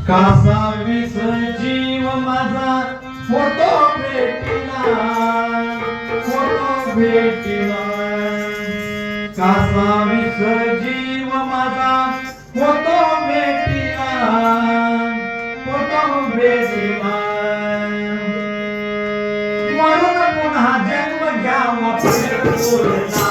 कासा विस जीव माझा फोटो भेटिला कासा विस जीव माझा फोटो भेटिला मरून पुन्हा जन्म घ्यावा पंढरपूरला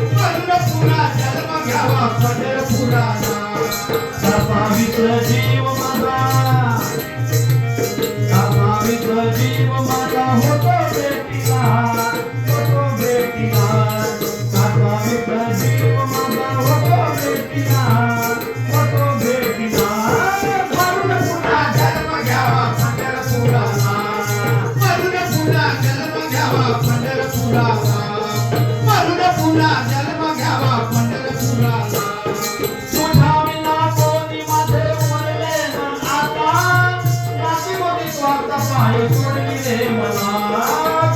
मरून पुन्हा जन्म घ्यावा पंढरपूरला जीव माझा जीव माझा होतो भेटीला जीव माझा होतो भेटीला मरून पुन्हा जन्म घ्यावा पंढरपुराला मरून पुन्हा जन्म घ्यावा पंढरपुराला मरून पुन्हा जन्म घ्यावा पंढरपुराला पाय सोडले मला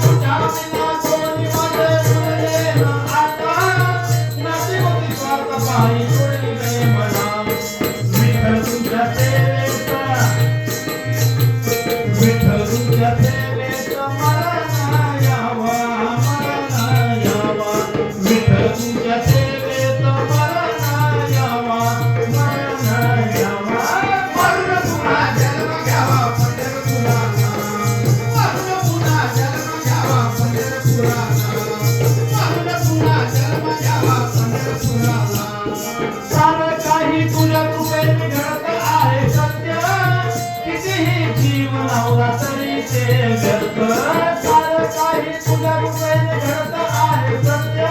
तुझ्या बिना कोणी माझे उरले ना आता नशिबाची स्वार्थ पाय सोडले मला विठ्ठल तुझ्या सेवेत मला ना यावा विठ्ठल तुझ्या सेवेत मला ना यावा मरून पुन्हा जन्म घ्यावा सारं काही तुझ्या कृपेने घडत आहे सत्य कितीही जीव लावला तरी ते व्यर्थ सारं काही तुझ्या कृपेने घडत आहे सत्य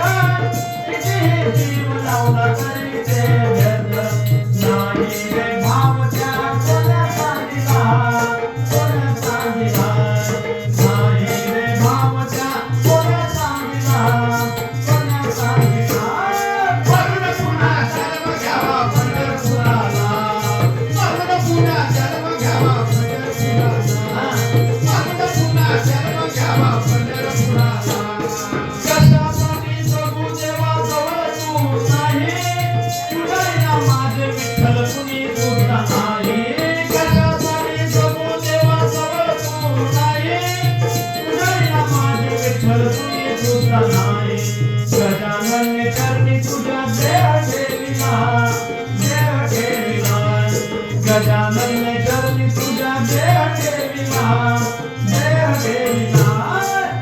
कितीही जीव लावला तरी ते व्यर्थ नाही रे भाव त्या कोणाचा दिला नाही रे भाव त्या कोणाचा दिला गजानन करनी तुझ्या देह ठेविला गजानन करनी तुझ्या देह ठेविला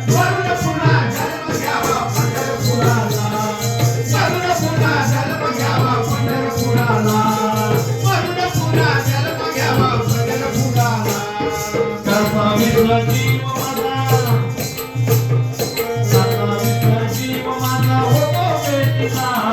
मरून पुन्हा जन्म घ्यावा पंढरपुराला मरून पुन्हा जन्म घ्यावा पंढरपुराला मरून पुन्हा जन्म घ्यावा पंढरपुराला कसा विसला जीव माझा होतो भेटीला